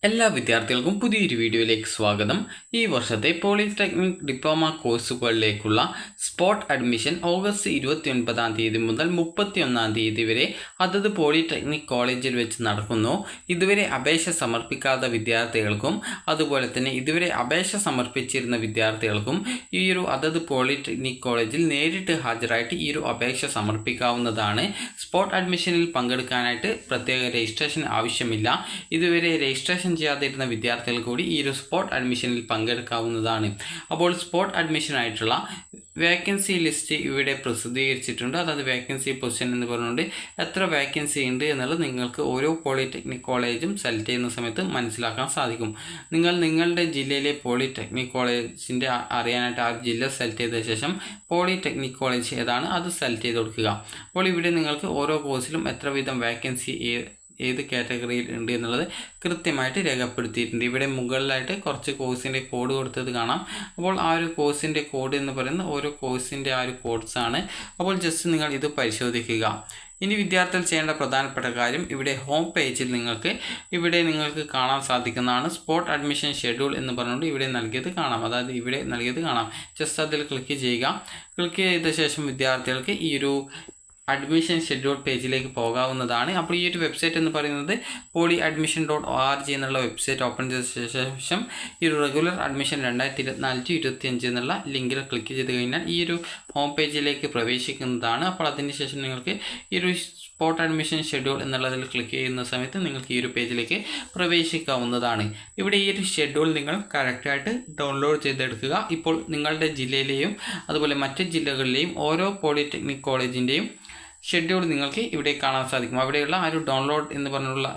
എല്ലാ വിദ്യാർത്ഥികൾക്കും പുതിയൊരു വീഡിയോയിലേക്ക് സ്വാഗതം. ഈ വർഷത്തെ പോളിടെക്നിക് ഡിപ്ലോമ കോഴ്സുകളിലേക്കുള്ള സ്പോട്ട് അഡ്മിഷൻ ഓഗസ്റ്റ് 29 മുതൽ 31 വരെ അതത് പോളിടെക്നിക് കോളേജിൽ വെച്ച് നടക്കുന്നു. ഇതുവരെ അപേക്ഷ സമർപ്പിക്കാത്ത വിദ്യാർത്ഥികൾക്കും അതുപോലെ തന്നെ ഇതുവരെ അപേക്ഷ സമർപ്പിച്ചിരുന്ന വിദ്യാർത്ഥികൾക്കും ഈ ഒരു അതത് പോളിടെക്നിക് കോളേജിൽ നേരിട്ട് ഹാജരായിട്ട് ഈ ഒരു അപേക്ഷ സമർപ്പിക്കാവുന്നതാണ്. സ്പോട്ട് അഡ്മിഷനിൽ പങ്കെടുക്കാനായിട്ട് പ്രത്യേക രജിസ്ട്രേഷൻ ആവശ്യമില്ല. ഇതുവരെ രജിസ്ട്രേഷൻ ചെയ്യാതിരുന്ന വിദ്യാർത്ഥികൾ കൂടി ഈ ഒരു സ്പോട്ട് അഡ്മിഷനിൽ പങ്കെടുക്കാവുന്നതാണ്. അപ്പോൾ സ്പോട്ട് അഡ്മിഷനായിട്ടുള്ള വേക്കൻസി ലിസ്റ്റ് ഇവിടെ പ്രസിദ്ധീകരിച്ചിട്ടുണ്ട്. അതായത് വേക്കൻസി പൊസിഷൻ എന്ന് പറഞ്ഞുകൊണ്ട് എത്ര വേക്കൻസി ഉണ്ട് എന്നുള്ളത് നിങ്ങൾക്ക് ഓരോ പോളിടെക്നിക് കോളേജും സെലക്ട് ചെയ്യുന്ന സമയത്ത് മനസ്സിലാക്കാൻ സാധിക്കും. നിങ്ങളുടെ ജില്ലയിലെ പോളിടെക്നിക് കോളേജിൻ്റെ അറിയാനായിട്ട് ആ ജില്ല സെലക്ട് ചെയ്ത ശേഷം പോളിടെക്നിക് കോളേജ് ഏതാണ് അത് സെലക്ട് ചെയ്ത് കൊടുക്കുക. അപ്പോൾ ഇവിടെ നിങ്ങൾക്ക് ഓരോ കോഴ്സിലും എത്ര വീതം വേക്കൻസി ഏത് കാറ്റഗറിയിൽ ഉണ്ട് എന്നുള്ളത് കൃത്യമായിട്ട് രേഖപ്പെടുത്തിയിട്ടുണ്ട്. ഇവിടെ മുകളിലായിട്ട് കുറച്ച് കോഴ്സിൻ്റെ കോഡ് കൊടുത്തത് കാണാം. അപ്പോൾ ആ ഒരു കോഴ്സിൻ്റെ കോഡ് എന്ന് പറയുന്നത് ഓരോ കോഴ്സിൻ്റെ ആ ഒരു കോഡ്സാണ്. അപ്പോൾ ജസ്റ്റ് നിങ്ങൾ ഇത് പരിശോധിക്കുക. ഇനി വിദ്യാർത്ഥികൾ ചെയ്യേണ്ട പ്രധാനപ്പെട്ട കാര്യം, ഇവിടെ ഹോം പേജിൽ നിങ്ങൾക്ക് കാണാൻ സാധിക്കുന്നതാണ് സ്പോട്ട് അഡ്മിഷൻ ഷെഡ്യൂൾ എന്ന് പറഞ്ഞുകൊണ്ട് ഇവിടെ നൽകിയത് കാണാം. ജസ്റ്റ് അതിൽ ക്ലിക്ക് ചെയ്യുക. ക്ലിക്ക് ചെയ്ത ശേഷം വിദ്യാർത്ഥികൾക്ക് ഈ ഒരു അഡ്മിഷൻ ഷെഡ്യൂൾ പേജിലേക്ക് പോകാവുന്നതാണ്. അപ്പോൾ ഈ ഒരു വെബ്സൈറ്റ് എന്ന് പറയുന്നത് polyadmission.org എന്നുള്ള വെബ്സൈറ്റ് ഓപ്പൺ ചെയ്ത ശേഷം ഈ ഒരു റെഗുലർ അഡ്മിഷൻ 2024-25 എന്നുള്ള ലിങ്കിൽ ക്ലിക്ക് ചെയ്ത് കഴിഞ്ഞാൽ ഈ ഒരു ഹോം പേജിലേക്ക് പ്രവേശിക്കുന്നതാണ്. അപ്പോൾ അതിനുശേഷം നിങ്ങൾക്ക് ഈ ഒരു സ്പോട്ട് അഡ്മിഷൻ ഷെഡ്യൂൾ എന്നുള്ളതിൽ ക്ലിക്ക് ചെയ്യുന്ന സമയത്ത് നിങ്ങൾക്ക് ഈ ഒരു പേജിലേക്ക് പ്രവേശിക്കാവുന്നതാണ്. ഇവിടെ ഈ ഒരു ഷെഡ്യൂൾ നിങ്ങൾ കറക്റ്റായിട്ട് ഡൗൺലോഡ് ചെയ്തെടുക്കുക. ഇപ്പോൾ നിങ്ങളുടെ ജില്ലയിലെയും അതുപോലെ മറ്റ് ജില്ലകളിലെയും ഓരോ പോളിടെക്നിക് കോളേജിൻ്റെയും ഷെഡ്യൂൾ നിങ്ങൾക്ക് ഇവിടെ കാണാൻ സാധിക്കും. അവിടെയുള്ള ആ ഒരു ഡൗൺലോഡ് എന്ന് പറഞ്ഞുള്ള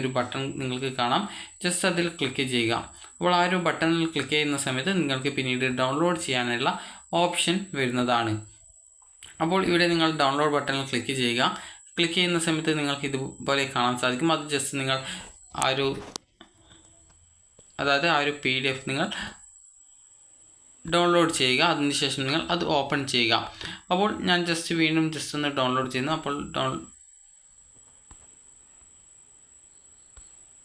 ഒരു ബട്ടൺ നിങ്ങൾക്ക് കാണാം. ജസ്റ്റ് അതിൽ ക്ലിക്ക് ചെയ്യുക. അപ്പോൾ ആ ഒരു ബട്ടണിൽ ക്ലിക്ക് ചെയ്യുന്ന സമയത്ത് നിങ്ങൾക്ക് പിന്നീട് ഡൗൺലോഡ് ചെയ്യാനുള്ള ഓപ്ഷൻ വരുന്നതാണ്. അപ്പോൾ ഇവിടെ നിങ്ങൾ ഡൗൺലോഡ് ബട്ടണിൽ ക്ലിക്ക് ചെയ്യുക. ക്ലിക്ക് ചെയ്യുന്ന സമയത്ത് നിങ്ങൾക്ക് ഇതുപോലെ കാണാൻ സാധിക്കും. അത് ജസ്റ്റ് നിങ്ങൾ ആ ഒരു PDF നിങ്ങൾ ഡൗൺലോഡ് ചെയ്യുക. അതിനുശേഷം നിങ്ങൾ അത് ഓപ്പൺ ചെയ്യുക. അപ്പോൾ ഞാൻ വീണ്ടും ഒന്ന് ഡൗൺലോഡ് ചെയ്യുന്നു.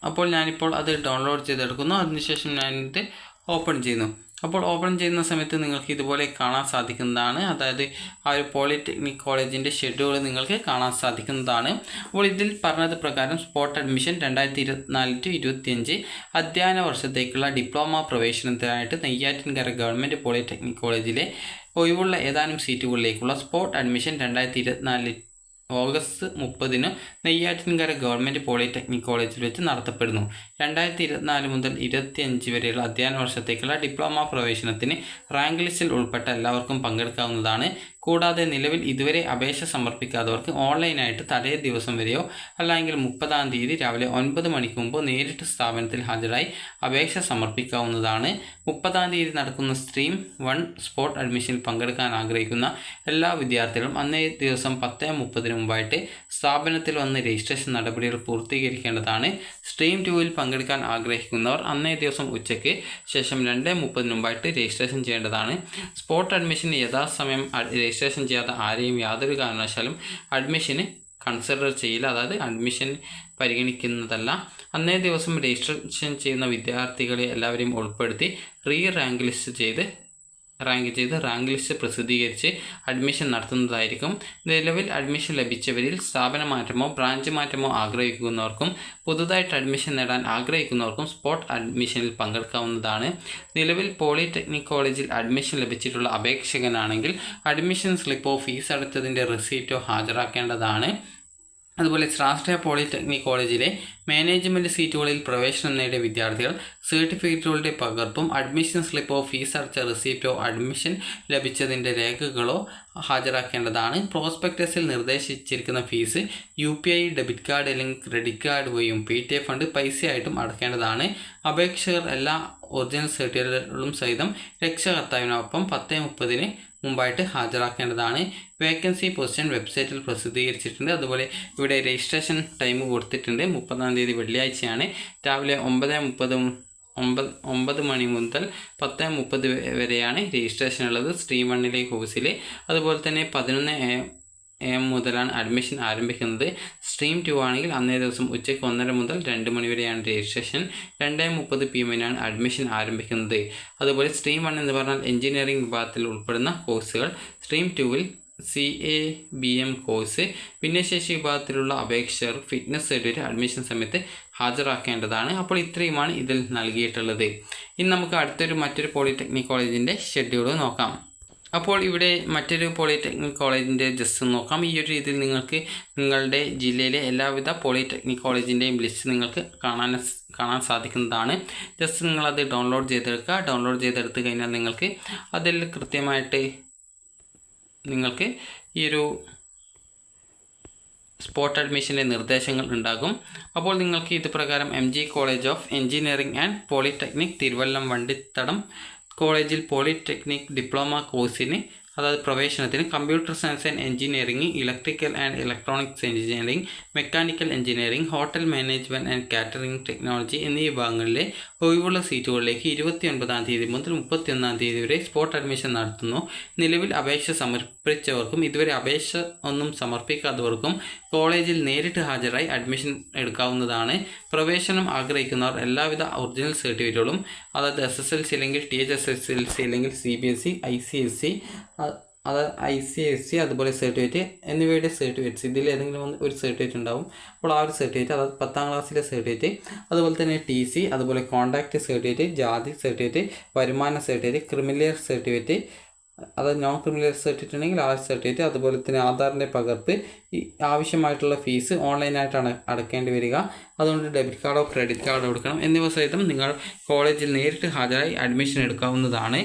അപ്പോൾ ഞാനിപ്പോൾ അത് ഡൗൺലോഡ് ചെയ്തെടുക്കുന്നു. അതിനുശേഷം ഞാനിത് ഓപ്പൺ ചെയ്യുന്നു. അപ്പോൾ ഓപ്പൺ ചെയ്യുന്ന സമയത്ത് നിങ്ങൾക്ക് ഇതുപോലെ കാണാൻ സാധിക്കുന്നതാണ്. അതായത് ആ ഒരു പോളിടെക്നിക് കോളേജിൻ്റെ ഷെഡ്യൂൾ നിങ്ങൾക്ക് കാണാൻ സാധിക്കുന്നതാണ്. അപ്പോൾ ഇതിൽ പറഞ്ഞത് പ്രകാരം സ്പോട്ട് അഡ്മിഷൻ 2024-25 അധ്യയന വർഷത്തേക്കുള്ള ഡിപ്ലോമ പ്രവേശനത്തിനായിട്ട് നെയ്യാറ്റിൻകര ഗവൺമെൻറ് പോളിടെക്നിക് കോളേജിലെ ഒഴിവുള്ള ഏതാനും സീറ്റുകളിലേക്കുള്ള spot admission 2024 August 30 Neyyattinkara government polytechnic കോളേജിൽ വെച്ച് നടത്തപ്പെടുന്നു. 2024 മുതൽ 25 വരെയുള്ള അധ്യയന വർഷത്തേക്കുള്ള ഡിപ്ലോമ പ്രവേശനത്തിന് റാങ്ക് ലിസ്റ്റിൽ ഉൾപ്പെട്ട എല്ലാവർക്കും പങ്കെടുക്കാവുന്നതാണ്. കൂടാതെ നിലവിൽ ഇതുവരെ അപേക്ഷ സമർപ്പിക്കാത്തവർക്ക് ഓൺലൈനായിട്ട് തലേ ദിവസം വരെയോ അല്ലെങ്കിൽ 30 രാവിലെ 9 മണിക്ക് മുമ്പ് നേരിട്ട് സ്ഥാപനത്തിൽ ഹാജരായി അപേക്ഷ സമർപ്പിക്കാവുന്നതാണ്. 30 നടക്കുന്ന സ്ട്രീം 1 സ്പോട്ട് അഡ്മിഷനിൽ പങ്കെടുക്കാൻ ആഗ്രഹിക്കുന്ന എല്ലാ വിദ്യാർത്ഥികളും അന്നേ ദിവസം 10:30 മുമ്പായിട്ട് സ്ഥാപനത്തിൽ വന്ന് രജിസ്ട്രേഷൻ നടപടികൾ പൂർത്തീകരിക്കേണ്ടതാണ്. സ്ട്രീം 2-ൽ പങ്കെടുക്കാൻ ആഗ്രഹിക്കുന്നവർ അന്നേ ദിവസം ഉച്ചയ്ക്ക് ശേഷം 2:30 മുമ്പായിട്ട് രജിസ്ട്രേഷൻ ചെയ്യേണ്ടതാണ്. സ്പോട്ട് അഡ്മിഷന് യഥാസമയം രജിസ്ട്രേഷൻ ചെയ്യാത്ത ആരെയും യാതൊരു കാരണവശാലും അഡ്മിഷന് കൺസിഡർ ചെയ്യില്ല. അതായത് അഡ്മിഷൻ പരിഗണിക്കുന്നതല്ല. അന്നേ ദിവസം രജിസ്ട്രേഷൻ ചെയ്യുന്ന വിദ്യാർത്ഥികളെ എല്ലാവരെയും ഉൾപ്പെടുത്തി റാങ്ക് ലിസ്റ്റ് പ്രസിദ്ധീകരിച്ച് അഡ്മിഷൻ നടത്തുന്നതായിരിക്കും. നിലവിൽ അഡ്മിഷൻ ലഭിച്ചവരിൽ സ്ഥാപന മാറ്റമോ ബ്രാഞ്ച് മാറ്റമോ ആഗ്രഹിക്കുന്നവർക്കും പുതുതായിട്ട് അഡ്മിഷൻ നേടാൻ ആഗ്രഹിക്കുന്നവർക്കും സ്പോട്ട് അഡ്മിഷനിൽ പങ്കെടുക്കാവുന്നതാണ്. നിലവിൽ പോളിടെക്നിക് കോളേജിൽ അഡ്മിഷൻ ലഭിച്ചിട്ടുള്ള അപേക്ഷകനാണെങ്കിൽ അഡ്മിഷൻ സ്ലിപ്പോ ഫീസ് അടച്ചതിൻ്റെ റെസീപ്റ്റോ ഹാജരാക്കേണ്ടതാണ്. അതുപോലെ സ്രാഷ്ട്രീയ പോളിടെക്നിക് കോളേജിലെ മാനേജ്മെൻറ്റ് സീറ്റുകളിൽ പ്രവേശനം നേടിയ വിദ്യാർത്ഥികൾ സർട്ടിഫിക്കറ്റുകളുടെ പകർപ്പും അഡ്മിഷൻ സ്ലിപ്പോ ഫീസ് അടച്ച റെസീപ്റ്റോ അഡ്മിഷൻ ലഭിച്ചതിൻ്റെ രേഖകളോ ഹാജരാക്കേണ്ടതാണ്. പ്രോസ്പെക്ടസിൽ നിർദ്ദേശിച്ചിരിക്കുന്ന ഫീസ് UPI ഡെബിറ്റ് കാർഡ് അല്ലെങ്കിൽ ക്രെഡിറ്റ് കാർഡ് വഴിയും PTA ഫണ്ട് പൈസയായിട്ടും അടക്കേണ്ടതാണ്. അപേക്ഷകർ എല്ലാ ഒറിജിനൽ സർട്ടിഫിക്കറ്റുകളും സഹിതം രക്ഷകർത്താവിനൊപ്പം 10:30 മുമ്പായിട്ട് ഹാജരാക്കേണ്ടതാണ്. വേക്കൻസി പൊസിഷൻ വെബ്സൈറ്റിൽ പ്രസിദ്ധീകരിച്ചിട്ടുണ്ട്. അതുപോലെ ഇവിടെ രജിസ്ട്രേഷൻ ടൈം കൊടുത്തിട്ടുണ്ട്. 30 വെള്ളിയാഴ്ചയാണ്. രാവിലെ 9 മണി മുതൽ 10:30 വരെയാണ് രജിസ്ട്രേഷൻ ഉള്ളത് സ്ട്രീം 1 കോഴ്സിൽ. അതുപോലെ തന്നെ 11 AM മുതലാണ് അഡ്മിഷൻ ആരംഭിക്കുന്നത്. സ്ട്രീം 2 ആണെങ്കിൽ അന്നേ ദിവസം ഉച്ചയ്ക്ക് 1:30 മുതൽ 2 മണി വരെയാണ് രജിസ്ട്രേഷൻ. 2:30 PM അഡ്മിഷൻ ആരംഭിക്കുന്നത്. അതുപോലെ സ്ട്രീം 1 എന്ന് പറഞ്ഞാൽ എഞ്ചിനീയറിംഗ് വിഭാഗത്തിൽ ഉൾപ്പെടുന്ന കോഴ്സുകൾ. സ്ട്രീം 2-ൽ CABM കോഴ്സ്, ഭിന്നശേഷി വിഭാഗത്തിലുള്ള അപേക്ഷകർ ഫിറ്റ്നസ് സർട്ടിഫിക്കറ്റ് അഡ്മിഷൻ സമയത്ത് ഹാജരാക്കേണ്ടതാണ്. അപ്പോൾ ഇത്രയുമാണ് ഇതിൽ നൽകിയിട്ടുള്ളത്. ഇനി നമുക്ക് മറ്റൊരു പോളിടെക്നിക് കോളേജിൻ്റെ ഷെഡ്യൂൾ നോക്കാം. അപ്പോൾ ഇവിടെ മറ്റൊരു പോളിടെക്നിക് കോളേജിൻ്റെ ജസ്റ്റ് നോക്കാം. ഈ ഒരു രീതിയിൽ നിങ്ങൾക്ക് നിങ്ങളുടെ ജില്ലയിലെ എല്ലാവിധ പോളിടെക്നിക് കോളേജിൻ്റെയും ലിസ്റ്റ് നിങ്ങൾക്ക് കാണാൻ സാധിക്കുന്നതാണ്. ജസ്റ്റ് നിങ്ങളത് ഡൗൺലോഡ് ചെയ്തെടുക്കുക. ഡൗൺലോഡ് ചെയ്തെടുത്ത് കഴിഞ്ഞാൽ നിങ്ങൾക്ക് അതിൽ കൃത്യമായിട്ട് നിങ്ങൾക്ക് ഈ ഒരു സ്പോട്ട് അഡ്മിഷൻ്റെ നിർദ്ദേശങ്ങൾ ഉണ്ടാകും. അപ്പോൾ നിങ്ങൾക്ക് ഇത് പ്രകാരം MG college of engineering and polytechnic Thiruvallam Vandithadam കോളേജിൽ പോളിടെക്നിക് ഡിപ്ലോമ കോഴ്സിന്, അതായത് പ്രവേശനത്തിന് computer science and engineering, electrical and electronics engineering, mechanical engineering, hotel management and catering technology എന്നീ വിഭാഗങ്ങളിലെ ഒഴിവുള്ള സീറ്റുകളിലേക്ക് 29-ാം തീയതി മുതൽ 31-ാം തീയതി വരെ സ്പോട്ട് അഡ്മിഷൻ നടത്തുന്നു. നിലവിൽ അപേക്ഷ സമർപ്പിച്ചവർക്കും ഇതുവരെ അപേക്ഷ ഒന്നും സമർപ്പിക്കാത്തവർക്കും കോളേജിൽ നേരിട്ട് ഹാജരായി അഡ്മിഷൻ എടുക്കാവുന്നതാണ്. പ്രവേശനം ആഗ്രഹിക്കുന്നവർ എല്ലാവിധ ഒറിജിനൽ സർട്ടിഫിക്കറ്റുകളും, അതായത് SSLC അല്ലെങ്കിൽ THSSLC അല്ലെങ്കിൽ CBSE, ICSE, ICSE അതുപോലെ സർട്ടിഫിക്കറ്റ് എന്നിവയുടെ സർട്ടിഫിക്കറ്റ്സ്, ഇതിൽ ഏതെങ്കിലും ഒരു സർട്ടിഫിക്കറ്റ് ഉണ്ടാവും. അപ്പോൾ ആ ഒരു സർട്ടിഫിക്കറ്റ്, അതായത് 10ാം ക്ലാസ്സിലെ സർട്ടിഫിക്കറ്റ്, അതുപോലെ തന്നെ TC, അതുപോലെ കോൺടാക്റ്റ് സർട്ടിഫിക്കറ്റ്, ജാതി സർട്ടിഫിക്കറ്റ്, വരുമാന സർട്ടിഫിക്കറ്റ്, ക്രിമിനൽ സർട്ടിഫിക്കറ്റ്, അതായത് നോൺ ക്രിമിനൽ സർട്ടിഫിക്കറ്റ് ഉണ്ടെങ്കിൽ ആ സർട്ടിഫിക്കറ്റ്, അതുപോലെ തന്നെ ആധാറിൻ്റെ പകർപ്പ്, ഈ ആവശ്യമായിട്ടുള്ള ഫീസ് ഓൺലൈനായിട്ടാണ് അടക്കേണ്ടി വരിക. അതുകൊണ്ട് ഡെബിറ്റ് കാർഡോ ക്രെഡിറ്റ് കാർഡോ എടുക്കണം. എന്നിവ സഹിതം നിങ്ങൾ കോളേജിൽ നേരിട്ട് ഹാജരായി അഡ്മിഷൻ എടുക്കാവുന്നതാണ്.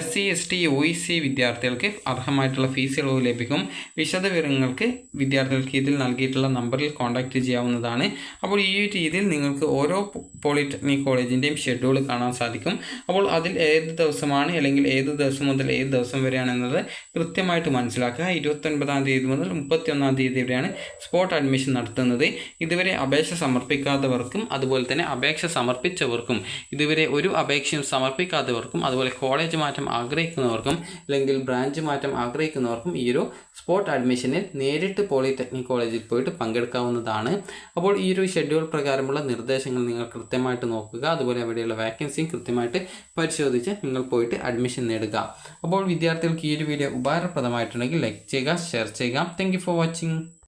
SC, ST, OEC വിദ്യാർത്ഥികൾക്ക് അർഹമായിട്ടുള്ള ഫീസ് ഇളവ് ലഭിക്കും. വിശദവിവരങ്ങൾക്ക് വിദ്യാർത്ഥികൾക്ക് ഇതിൽ നൽകിയിട്ടുള്ള നമ്പറിൽ കോൺടാക്റ്റ് ചെയ്യാവുന്നതാണ്. അപ്പോൾ ഈ രീതിയിൽ നിങ്ങൾക്ക് ഓരോ പോളിടെക്നിക് കോളേജിൻ്റെയും ഷെഡ്യൂൾ കാണാൻ സാധിക്കും. അപ്പോൾ അതിൽ ഏത് ദിവസമാണ് അല്ലെങ്കിൽ ഏത് ദിവസം മുതൽ ഏത് ദിവസം വരെയാണെന്നത് കൃത്യമായിട്ട് മനസ്സിലാക്കുക. 29-ാം തീയതി മുതൽ 31-ാം തീയതി വരെയാണ് സ്പോട്ട് അഡ്മിഷൻ നടത്തുന്നത്. ഇതുവരെ അപേക്ഷ സമർപ്പിക്കാത്തവർക്കും അതുപോലെ തന്നെ അപേക്ഷ സമർപ്പിച്ചവർക്കും, ഇതുവരെ ഒരു അപേക്ഷയും സമർപ്പിക്കാത്തവർക്കും, അതുപോലെ കോളേജ് മാറ്റം ആഗ്രഹിക്കുന്നവർക്കും അല്ലെങ്കിൽ ബ്രാഞ്ച് മാറ്റം ആഗ്രഹിക്കുന്നവർക്കും ഈ ഒരു സ്പോട്ട് അഡ്മിഷനിൽ നേരിട്ട് പോളിടെക്നിക് കോളേജിൽ പോയിട്ട് പങ്കെടുക്കാവുന്നതാണ്. അപ്പോൾ ഈ ഒരു ഷെഡ്യൂൾ പ്രകാരമുള്ള നിർദ്ദേശങ്ങൾ നിങ്ങൾ കൃത്യമായിട്ട് നോക്കുക. അതുപോലെ അവിടെയുള്ള വാക്കൻസിയും കൃത്യമായിട്ട് പരിശോധിച്ച് നിങ്ങൾ പോയിട്ട് അഡ്മിഷൻ നേടുക. അപ്പോൾ വിദ്യാർത്ഥികൾക്ക് ഈ ഒരു വീഡിയോ ഉപകാരപ്രദമായിട്ടുണ്ടെങ്കിൽ ലൈക്ക് ചെയ്യുക, ഷെയർ ചെയ്യുക. Thank you for watching.